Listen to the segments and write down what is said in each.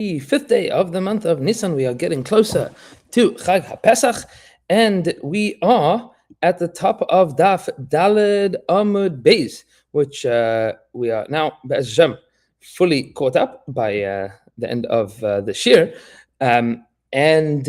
The fifth day of the month of Nisan, we are getting closer to Chag HaPesach, and we are at the top of Daf Daled Amud Beis, which we are now, Be'ez Hashem, fully caught up by the end of the Shir. And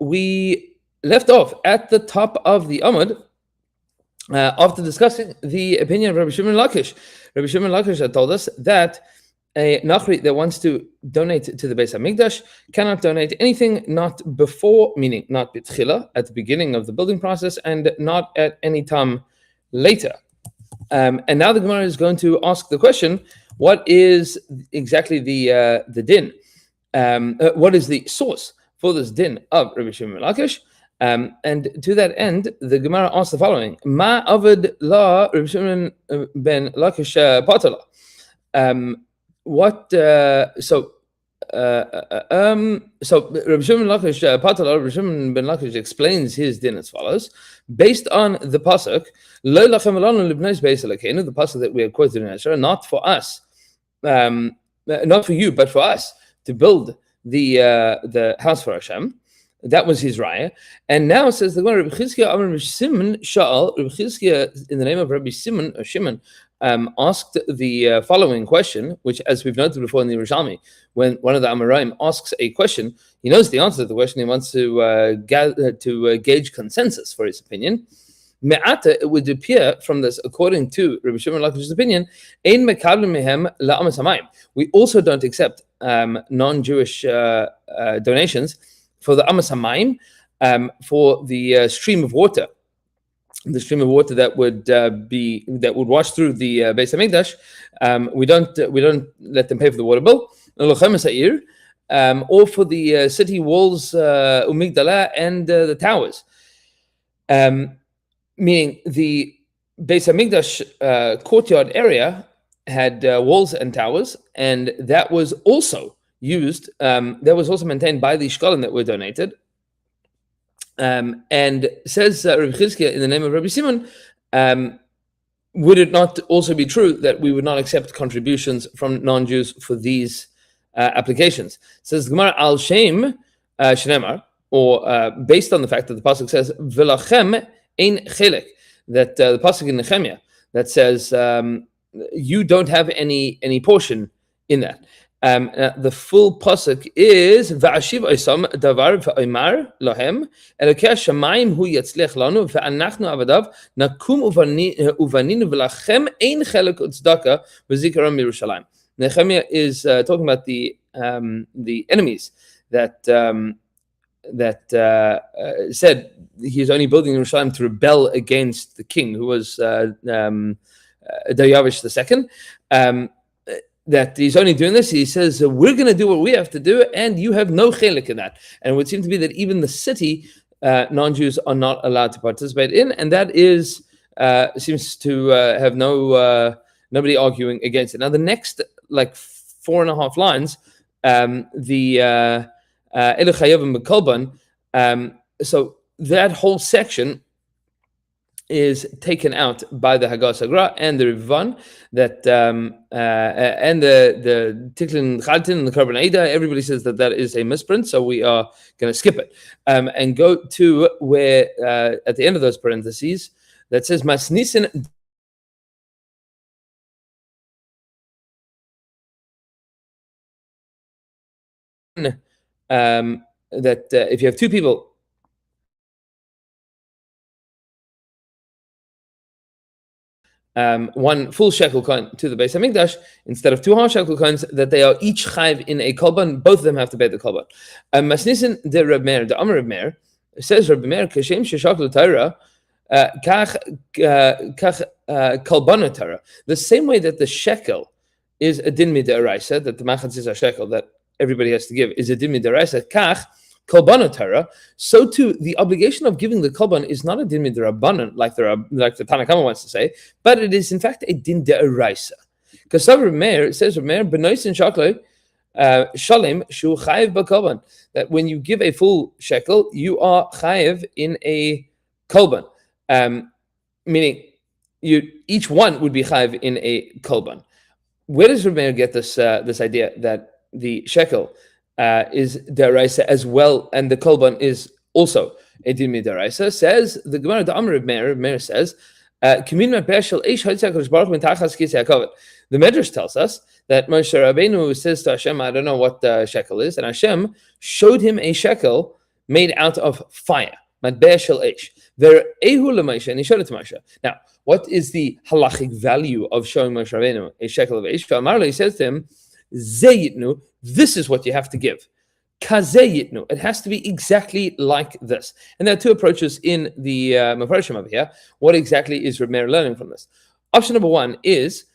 we left off at the top of the Amud after discussing the opinion of Rabbi Shimon Lakish. Rabbi Shimon Lakish had told us that a Nachri that wants to donate to the Beis HaMikdash cannot donate anything not before, meaning not B'tchila, at the beginning of the building process, and not at any time later. And now the Gemara is going to ask the question, what is exactly the din? What is the source for this din of Rabbi Shimon Lakish? And to that end, the Gemara asks the following: Ma Avad La Rabbi Shimon ben Lakish Patala. So Rabbi Shimon Lakish Patala, Rabbi Shimon ben Lakish explains his din as follows: based on the pasuk, Lo lachem alanu libnei beis Elokeinu, the pasuk that we have quoted in Ezra, not for us, not for you, but for us to build the house for Hashem. That was his raya. And now it says the Gemara, Rabbi Chizkiya Amar Rabbi Simon Sha'al, Rabbi Chizkiya, in the name of Rabbi Simon, or Shimon, asked the following question, which, as we've noted before in the Yerushalmi, when one of the Amoraim asks a question, he knows the answer to the question, he wants to gauge consensus for his opinion. Me'ata, it would appear from this, according to Rabbi Shimon Lakish's opinion, Ein mekablim mehem la'amas hamayim. We also don't accept non-Jewish donations for the Amas HaMayim, for the stream of water, that would wash through the Beis HaMikdash. We don't let them pay for the water bill, or for the city walls, Umigdalah, and the towers. Meaning the Beis HaMikdash courtyard area had walls and towers, and that was also used, that was also maintained by the Shekalim that were donated. And says Rabbi Chizkiya in the name of Rabbi Simon, would it not also be true that we would not accept contributions from non-Jews for these applications? Says Gemara al Shem Shnemar, or based on the fact that the pasuk says V'lachem ein chelek, that the pasuk in Nehemiah that says you don't have any portion in that. The full pasuk is Va'ashiv Oisam Davar Va'imar Lohem Elokei Shamayim Hu Yatzliach Lanu Va'anachnu Avadav Nakum Uvaninu V'lachem Ein Chelek Utzdaka V'Zikaram Yerushalayim. Nehemiah is talking about the enemies that said he's only building Yerushalayim to rebel against the king, who was Daryavish II. That he's only doing this, he says, we're going to do what we have to do, and you have no chelik in that. And it would seem to be that even the city, non-Jews are not allowed to participate in, and that is seems to have nobody arguing against it. Now, the next 4.5 lines, the Elu Chayavim B'Kolban, so that whole section is taken out by the Haggah Sagra and the Rivan, that and the Tiklin Chaltin and the Karban Eida. Everybody says that is a misprint, so we are going to skip it and go to where at the end of those parentheses that says Masnisin. That if you have two people, one full shekel coin to the Beis HaMikdash instead of 2 half shekel coins, that they are each chayv in a kolban. Both of them have to pay the kolban. Masnisin de Reb Meir, the Amar Reb Meir, says Reb Meir kashem sheshaklu Torah kach kolbana Torah. The same way that the shekel is a din mid'oraisa, that the machatz is a shekel that everybody has to give, is a din mid'oraisa, kach kolbana Torah, so too the obligation of giving the kolban is not a din midrabanan, like the Tanna Kama wants to say, but it is in fact a din de'oraisa. Because Reb Meir says, Reb Meir benoisin shaklei shalim shu chayiv b'kolban, that when you give a full shekel, you are chayiv in a kolban, meaning each one would be chayiv in a kolban. Where does Reb Meir get this idea that the shekel is deraisa as well, and the kolban is also a din midaraisa. Says the Gemara, the Amr of Meir says, the Medrash tells us that Moshe Rabbeinu says to Hashem, I don't know what the shekel is, and Hashem showed him a shekel made out of fire. Matbeh shel eish. Ve'ehu leMoshe, and he showed it to Moshe. Now, what is the halachic value of showing Moshe Rabbeinu a shekel of eish? Amarle, he says to him, Zeyitnu, this is what you have to give. Kazeyitnu, it has to be exactly like this. And there are two approaches in the Mefarshim over here. What exactly is Reb Meir learning from this? Option number one is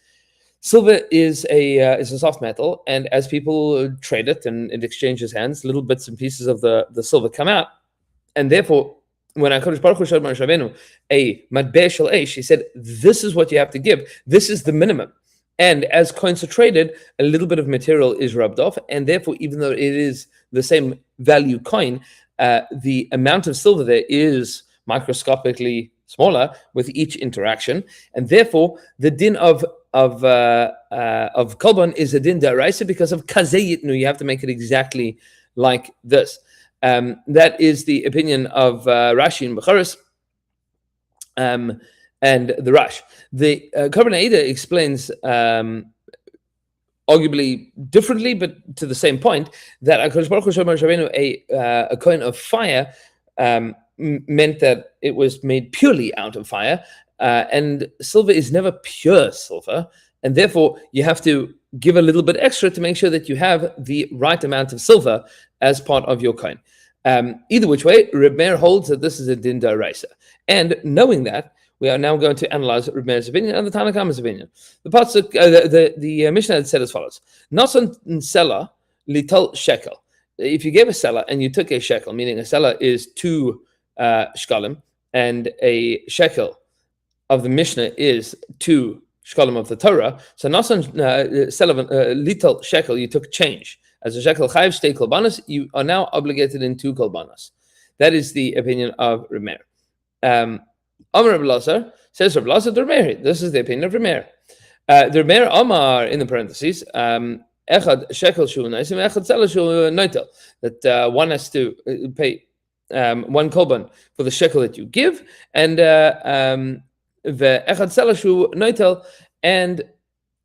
silver is a soft metal, and as people trade it and it exchanges hands, little bits and pieces of the silver come out, and therefore, when HaKadosh Baruch Hu showed Moshe Rabbeinu a matbeh shel eish, he said, this is what you have to give. This is the minimum. And as coins are traded, a little bit of material is rubbed off, and therefore, even though it is the same value coin, the amount of silver there is microscopically smaller with each interaction, and therefore the din of kolban is a din deraisa because of kazeyitnu. You have to make it exactly like this. That is the opinion of Rashi and Becharis. And the Rash. The Korban Eidah explains, arguably differently, but to the same point, that HaKadosh Baruch Hu showed Moshe Rabbeinu a coin of fire meant that it was made purely out of fire, and silver is never pure silver, and therefore you have to give a little bit extra to make sure that you have the right amount of silver as part of your coin. Either which way, Reb Meir holds that this is a din deraisa, and knowing that, we are now going to analyze Reb Meir's opinion and the Tanna Kamma's opinion. The pasuk, the Mishnah had said as follows: Nasan sela lital shekel. If you gave a seller and you took a shekel, meaning a seller is 2 shekalim, and a shekel of the Mishnah is 2 shekalim of the Torah. So nasan sela lital shekel, you took change. As a shekel chayiv shtei kolbanos, you are now obligated in 2 kolbanos. That is the opinion of Reb Meir. Amar Reb Lazar, says Reb Lazar, Reb Meir. This is the opinion of Reb Meir. Reb Meir Amar, in the parentheses, echad shekel shu noisim, echad sela shu noitel. That one has to pay 1 kolban for the shekel that you give, and the echad sela shu noitel, and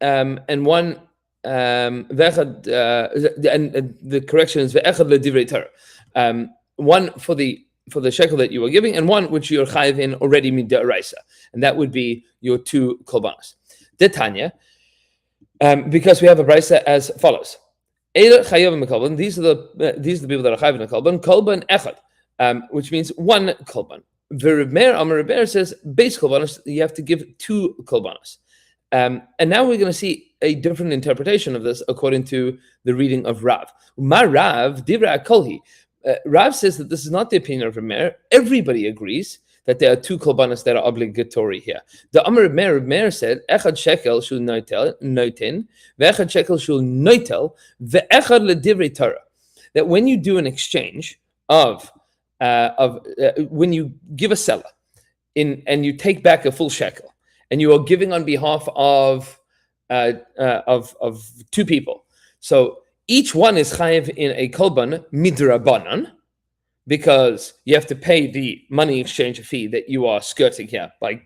one ve'echad, and the correction is ve'echad ledivrei Torah. One for the shekel that you are giving, and one which you're chayiv in already mid'oraisa, and that would be your 2 kolbanos. Detanya, because we have a brisa as follows: Eila chayav mekolban. These are the people that are chayiv in a kolban. Kolban echad, which means 1 kolban. Reb Meir, Amar Reb Meir says, base kolbanos, you have to give 2 kolbanos. And now we're going to see a different interpretation of this according to the reading of Rav. Ma Rav divra kolhi. Rav says that this is not the opinion of Reb Meir. Everybody agrees that there are 2 kolbanos that are obligatory here. The Amar Reb Meir said, Echad shekel shul noitin, ve'echad shekel shul noitel, ve'echad ledivrei Torah. That when you do an exchange of when you give a seller and you take back a full shekel, and you are giving on behalf of 2 people, so each one is chayiv in a kolban midrabanan, because you have to pay the money exchange fee that you are skirting here by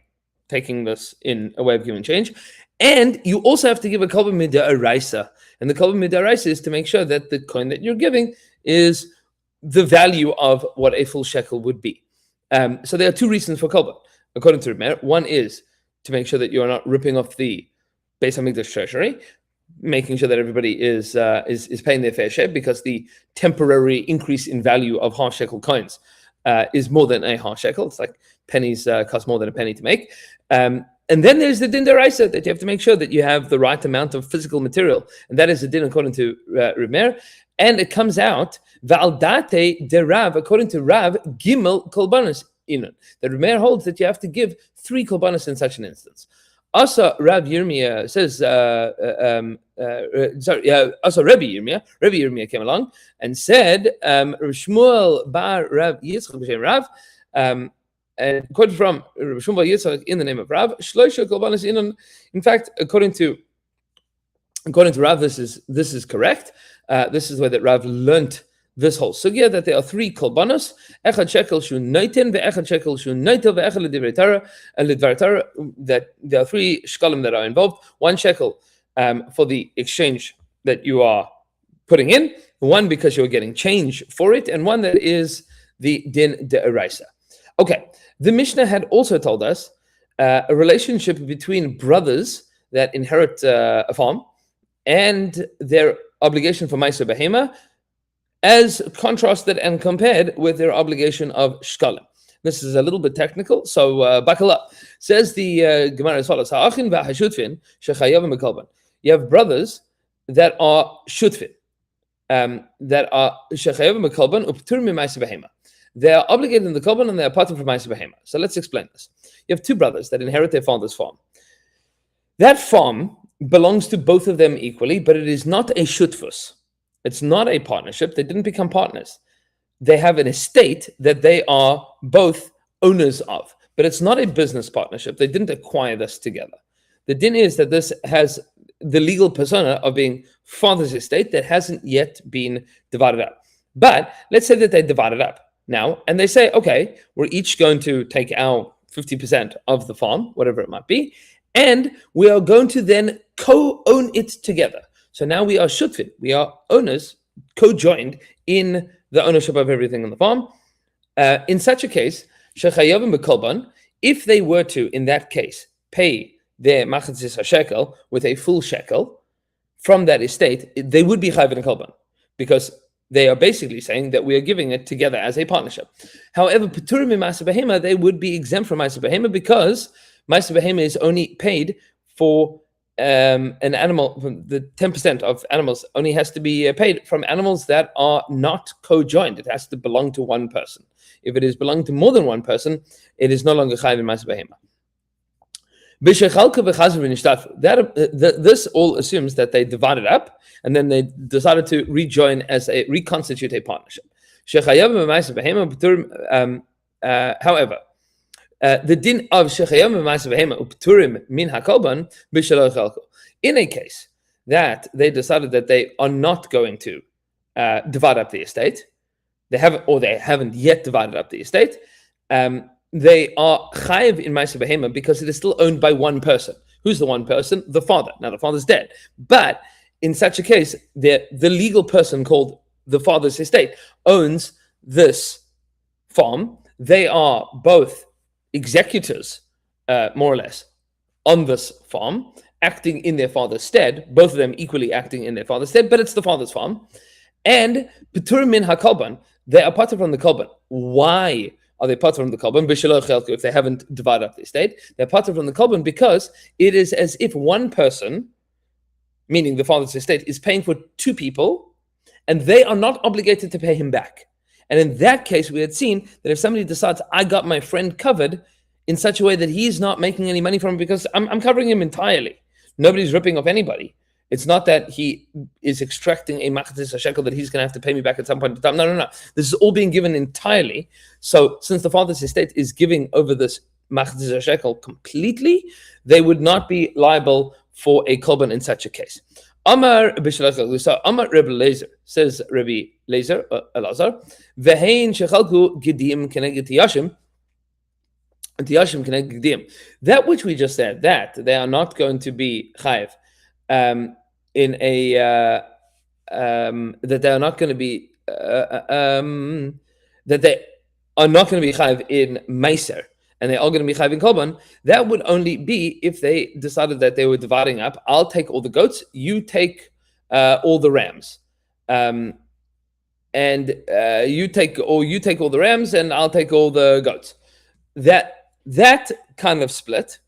taking this in a way of giving change, and you also have to give a kolban mid'oraisa, and the kolban mid'oraisa is to make sure that the coin that you're giving is the value of what a full shekel would be. So there are 2 reasons for kolban, according to Reb Meir. One is to make sure that you are not ripping off the Beis HaMikdash treasury, making sure that everybody is paying their fair share, because the temporary increase in value of half shekel coins is more than a half shekel. It's like pennies cost more than a penny to make. And then there's the din deraisa, that you have to make sure that you have the right amount of physical material, and that is the din according to Reb Meir. And it comes out va'aldate de Rav, according to Rav, gimel kolbanos inun. That Reb Meir holds that you have to give 3 kolbanos in such an instance. Also, Rav Yirmiyah says, also Rabbi Yirmiyah came along and said, Shmuel bar Rav Yitzchak b'shem Rav, and quoted from Shmuel bar Yitzchak in the name of Rav, Shloisha kolbanos inun. In fact, according to Rav, this is correct. This is where that Rav learnt this whole sugya, that there are three kolbanos: echad shekel shu noitin, ve'echad shekel shu noitel, ve'echad l'divrei Torah, that there are three shekalim that are involved. 1 shekel for the exchange that you are putting in, 1 because you're getting change for it, and 1 that is the din de'oraisa. Okay, the Mishnah had also told us a relationship between brothers that inherit a farm and their obligation for Ma'aser Behema, as contrasted and compared with their obligation of Shekalim. This is a little bit technical, so buckle up. Says the Gemara as follows: Ha'achin v'hashutfin shechayavim b'kolban. You have brothers that are shutfin, that are shechayavim b'kolban uptur mima'aser behema. They are obligated in the kolban and they are parted from ma'aser behema. So let's explain this. You have 2 brothers that inherit their father's farm. That farm belongs to both of them equally, but it is not a shutfus. It's not a partnership. They didn't become partners. They have an estate that they are both owners of, but it's not a business partnership. They didn't acquire this together. The din is that this has the legal persona of being father's estate that hasn't yet been divided up. But let's say that they divide it up now, and they say, okay, we're each going to take our 50% of the farm, whatever it might be, and we are going to then co-own it together. So now we are shutfin, we are owners, co-joined in the ownership of everything on the farm. In such a case, shechayavim b'kolban, if they were to, in that case, pay their machatzis shekel with a full shekel from that estate, they would be chayav in kolban, because they are basically saying that we are giving it together as a partnership. However, peturim ma'aser behema, they would be exempt from ma'aser behema, because ma'aser behema is only paid for an animal. The 10% of animals only has to be paid from animals that are not co-joined. It has to belong to one person. If it is belonging to more than one person, it is no longer chayav in ma'aser behema. This all assumes that they divided up and then they decided to reconstitute a partnership. However, the din of shechayavim ma'aser behema upturim min hakolban b'shelo chelko. In a case that they decided that they are not going to divide up the estate, they haven't yet divided up the estate. They are chayiv in ma'aser behema because it is still owned by one person. Who's the one person? The father. Now the father's dead, but in such a case, the legal person called the father's estate owns this farm. They are both executors, more or less, on this farm, acting in their father's stead, both of them equally acting in their father's stead, but it's the father's farm. And Petur min hakolban, they are parted from the kolban. Why are they parted from the kolban? If they haven't divided up the estate, they're parted from the kolban because it is as if one person, meaning the father's estate, is paying for 2 people, and they are not obligated to pay him back. And in that case, we had seen that if somebody decides, I got my friend covered in such a way that he's not making any money from it because I'm covering him entirely. Nobody's ripping off anybody. It's not that he is extracting a machatzis shekel that he's going to have to pay me back at some point in time. No. This is all being given entirely. So since the father's estate is giving over this machatzis shekel completely, they would not be liable for a kolban in such a case. Amar Rebbe Lezer, says Rebbe Lezer, Elazar, Vehein shechalku gedim keneged tiyashim, tiyashim keneged gedim. That which we just said, that they are not going to be chayiv, in a that they are not going to be that they are not going to be chayiv in meiser, and they are going to be chayiv in kolban. That would only be if they decided that they were dividing up. I'll take all the goats, you take all the rams, and you take all the rams, and I'll take all the goats. That kind of split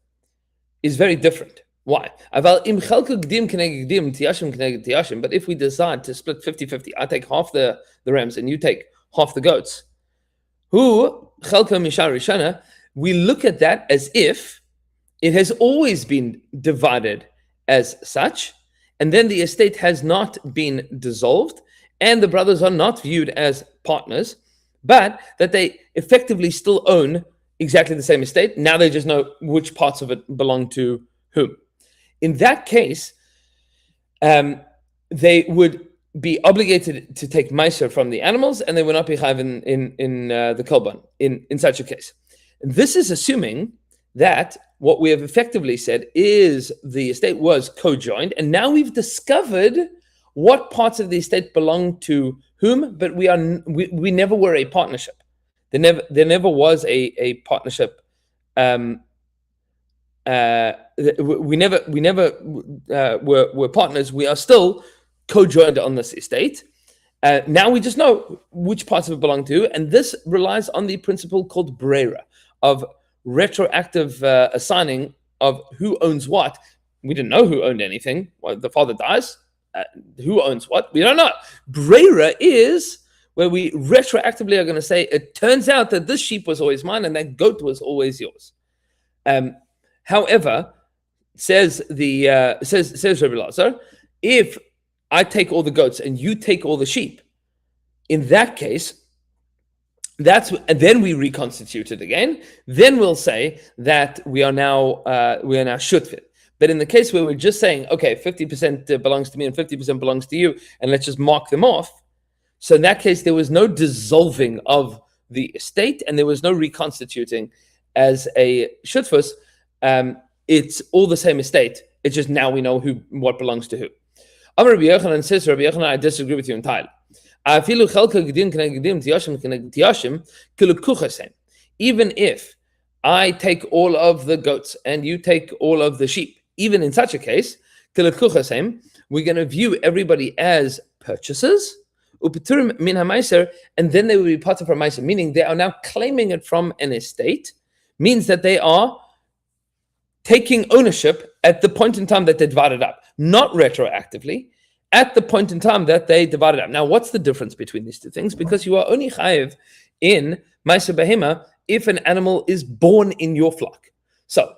is very different. Why? But if we decide to split 50-50, I take half the rams and you take half the goats, we look at that as if it has always been divided as such, and then the estate has not been dissolved, and the brothers are not viewed as partners, but that they effectively still own exactly the same estate. Now they just know which parts of it belong to whom. In that case, they would be obligated to take Meiser from the animals, and they will not be chayav in the Kolban in such a case. And this is assuming that what we have effectively said is the estate was co-joined, and now we've discovered what parts of the estate belong to whom, but we never were a partnership. There never was a partnership. We never were partners. We are still co-joined on this estate. Now we just know which parts of it belong to, and this relies on the principle called brera, of retroactive assigning of who owns what. We didn't know who owned anything. Well, the father dies. Who owns what? We don't know. Brera is where we retroactively are going to say, it turns out that this sheep was always mine and that goat was always yours. However, says Rabbi Lazar, if I take all the goats and you take all the sheep, in that case, and then we reconstitute it again. Then we'll say that we are now shutfit. But in the case where we're just saying, okay, 50% belongs to me and 50% belongs to you, and let's just mark them off. So in that case, there was no dissolving of the estate, and there was no reconstituting as a shutfus. It's all the same estate. It's just now we know what belongs to who. Amar Rabbi Yochanan says, Rabbi Yochanan, I disagree with you entirely. Even if I take all of the goats and you take all of the sheep, even in such a case, we're going to view everybody as purchasers, and then they will be part of our meiser, meaning they are now claiming it from an estate, means that they are taking ownership at the point in time that they divided up, not retroactively, at the point in time that they divided up. Now, what's the difference between these two things? Because you are only chayiv in meiser behema if an animal is born in your flock. So,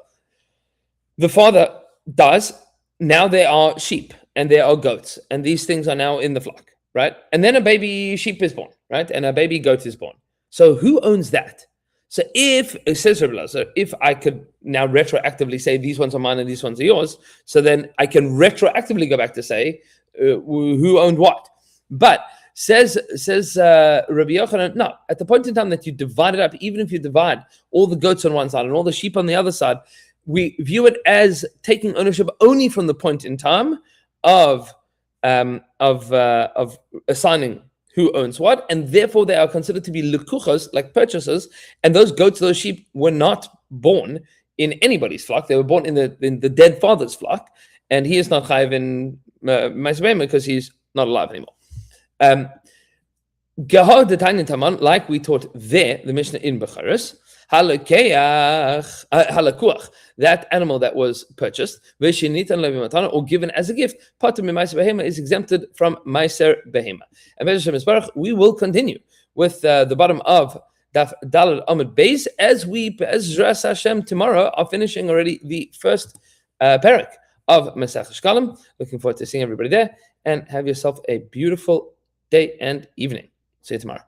the father dies, now there are sheep and there are goats, and these things are now in the flock, right? And then a baby sheep is born, right? And a baby goat is born. So who owns that? So if, it says Rabbi Lazar, if I could now retroactively say these ones are mine and these ones are yours, so then I can retroactively go back to say who owned what. But says Rabbi Yochanan, no, at the point in time that you divide it up, even if you divide all the goats on one side and all the sheep on the other side, we view it as taking ownership only from the point in time of assigning who owns what, and therefore they are considered to be lekuchas, like purchasers, and those goats, those sheep were not born in anybody's flock. They were born in the dead father's flock, and he is not chayiv in Ma'aseh because he's not alive anymore. Gehar D'Tanya Taman, like we taught there, the Mishnah in Becharis, halakuach, that animal that was purchased, or given as a gift, patur mimaiser behema, is exempted from meiser behema. And we will continue with the bottom of Daf Daled Amud Beis as we, Be'ezras Hashem, tomorrow are finishing already the first parak of Maseches Shekalim. Looking forward to seeing everybody there, and have yourself a beautiful day and evening. See you tomorrow.